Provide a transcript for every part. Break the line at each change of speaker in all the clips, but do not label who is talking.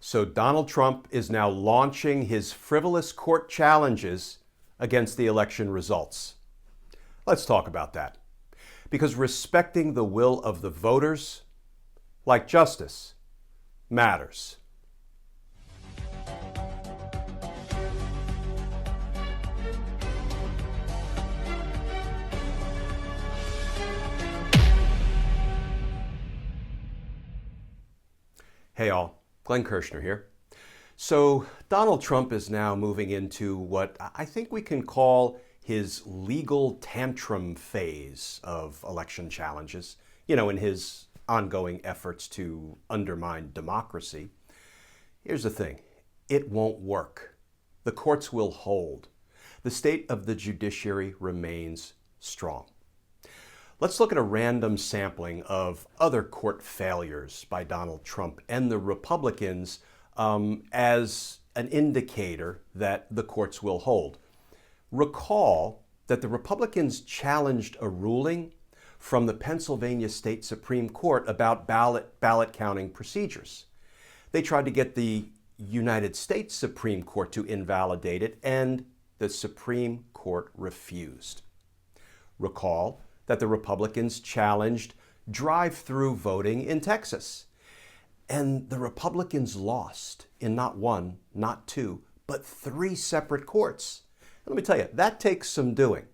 So Donald Trump is now launching his frivolous court challenges against the election results. Let's talk about that. Because respecting the will of the voters, like justice, matters. Hey all, Glenn Kirshner here. So Donald Trump is now moving into what I think we can call his legal tantrum phase of election challenges, in his ongoing efforts to undermine democracy. Here's the thing, it won't work. The courts will hold. The state of the judiciary remains strong. Let's look at a random sampling of other court failures by Donald Trump and the Republicans as an indicator that the courts will hold. Recall that the Republicans challenged a ruling from the Pennsylvania State Supreme Court about ballot counting procedures. They tried to get the United States Supreme Court to invalidate it, and the Supreme Court refused. Recall that the Republicans challenged DriveThru voting in Texas. And the Republicans lost in not one, not two, but three separate courts. Let me tell you, that takes some doing.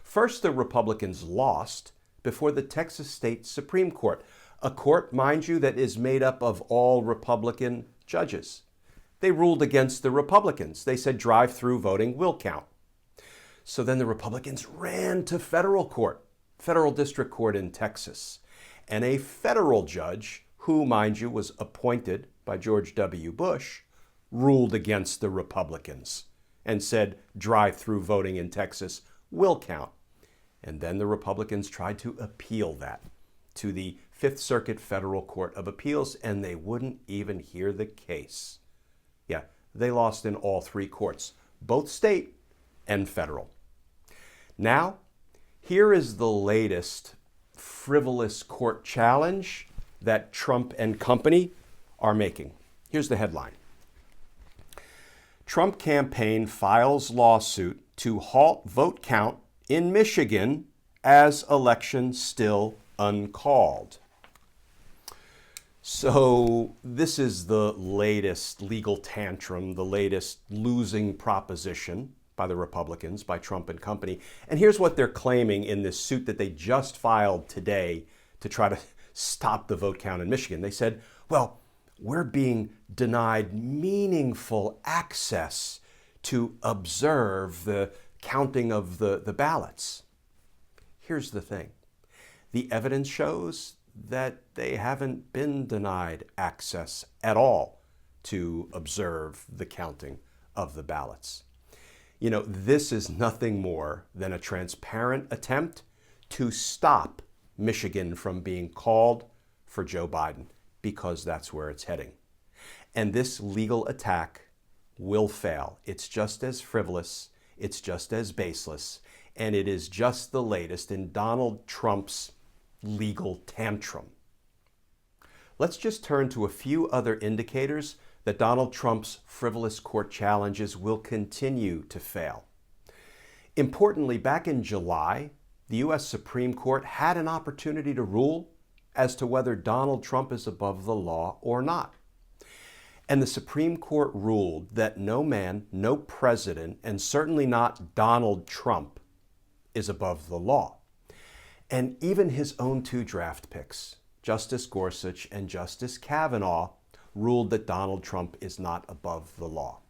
First, the Republicans lost before the Texas State Supreme Court, a court, mind you, that is made up of all Republican judges. They ruled against the Republicans. They said drive-through voting will count. So then the Republicans ran to federal court, federal district court in Texas. And a federal judge, who, mind you, was appointed by George W. Bush, ruled against the Republicans and said drive-through voting in Texas will count. And then the Republicans tried to appeal that to the Fifth Circuit Federal Court of Appeals, and they wouldn't even hear the case. Yeah, they lost in all three courts, both state and federal. Now, here is the latest frivolous court challenge that Trump and company are making. Here's the headline. Trump campaign files lawsuit to halt vote count in Michigan as election still uncalled. So this is the latest legal tantrum, the latest losing proposition by the Republicans, by Trump and company. And here's what they're claiming in this suit that they just filed today to try to stop the vote count in Michigan. They said, well, we're being denied meaningful access to observe the counting of the ballots. Here's the thing. The evidence shows that they haven't been denied access at all to observe the counting of the ballots. This is nothing more than a transparent attempt to stop Michigan from being called for Joe Biden, because that's where it's heading. And this legal attack will fail. It's just as frivolous, it's just as baseless, and it is just the latest in Donald Trump's legal tantrum. Let's just turn to a few other indicators that Donald Trump's frivolous court challenges will continue to fail. Importantly, back in July, the U.S. Supreme Court had an opportunity to rule as to whether Donald Trump is above the law or not. And the Supreme Court ruled that no man, no president, and certainly not Donald Trump is above the law. And even his own two draft picks, Justice Gorsuch and Justice Kavanaugh, ruled that Donald Trump is not above the law.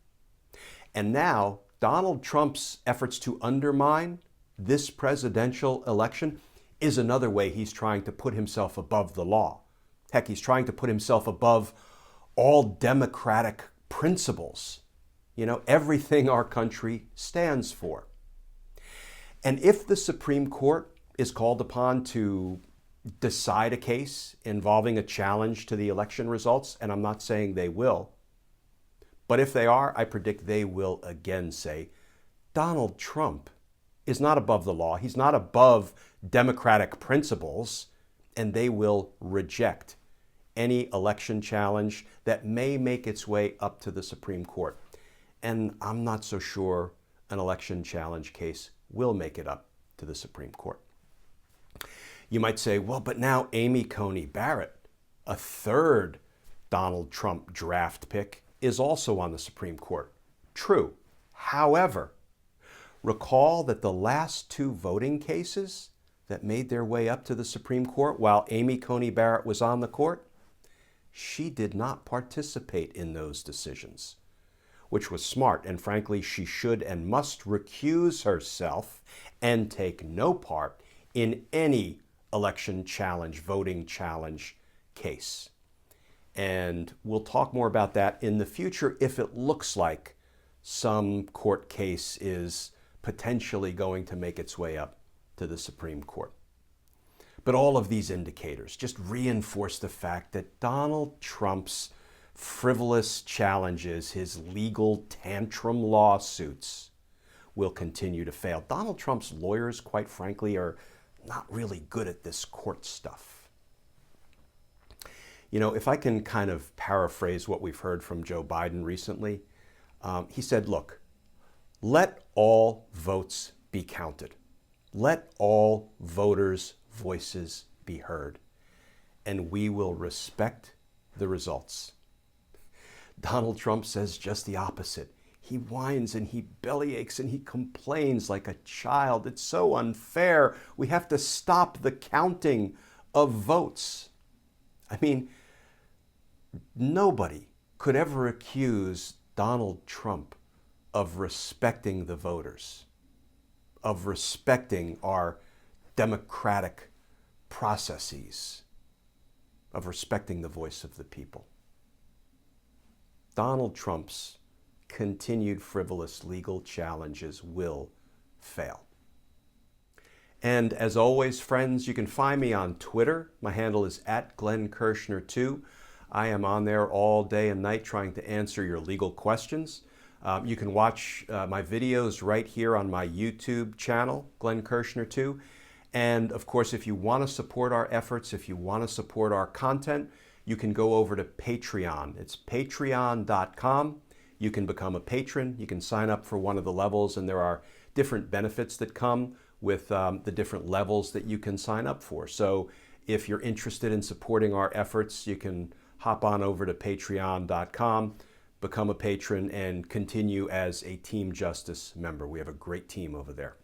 And now, Donald Trump's efforts to undermine this presidential election is another way he's trying to put himself above the law. Heck, he's trying to put himself above all democratic principles, everything our country stands for. And if the Supreme Court is called upon to decide a case involving a challenge to the election results, and I'm not saying they will, but if they are, I predict they will again say, Donald Trump is not above the law, he's not above democratic principles, and they will reject any election challenge that may make its way up to the Supreme Court. And I'm not so sure an election challenge case will make it up to the Supreme Court. You might say, well, but now Amy Coney Barrett, a third Donald Trump draft pick, is also on the Supreme Court. True. However, recall that the last two voting cases that made their way up to the Supreme Court while Amy Coney Barrett was on the court, she did not participate in those decisions, which was smart, and frankly, she should and must recuse herself and take no part in any election challenge, voting challenge case. And we'll talk more about that in the future if it looks like some court case is potentially going to make its way up to the Supreme Court. But all of these indicators just reinforce the fact that Donald Trump's frivolous challenges, his legal tantrum lawsuits, will continue to fail. Donald Trump's lawyers, quite frankly, are not really good at this court stuff. You know, if I can kind of paraphrase what we've heard from Joe Biden recently, he said, look, let all votes be counted. Let all voters' voices be heard, and we will respect the results. Donald Trump says just the opposite. He whines and he bellyaches and he complains like a child. It's so unfair. We have to stop the counting of votes. I mean, nobody could ever accuse Donald Trump of respecting the voters, of respecting our democratic processes, of respecting the voice of the people. Donald Trump's continued frivolous legal challenges will fail. And as always, friends, you can find me on Twitter. My handle is @GlennKirshner2. I am on there all day and night trying to answer your legal questions. You can watch my videos right here on my YouTube channel, Glenn Kirshner 2. And of course, if you want to support our efforts, if you want to support our content, you can go over to Patreon. It's patreon.com. You can become a patron. You can sign up for one of the levels, and there are different benefits that come with the different levels that you can sign up for. So if you're interested in supporting our efforts, you can hop on over to patreon.com, become a patron, and continue as a Team Justice member. We have a great team over there.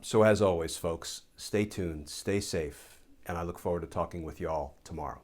So as always, folks, stay tuned, stay safe, and I look forward to talking with you all tomorrow.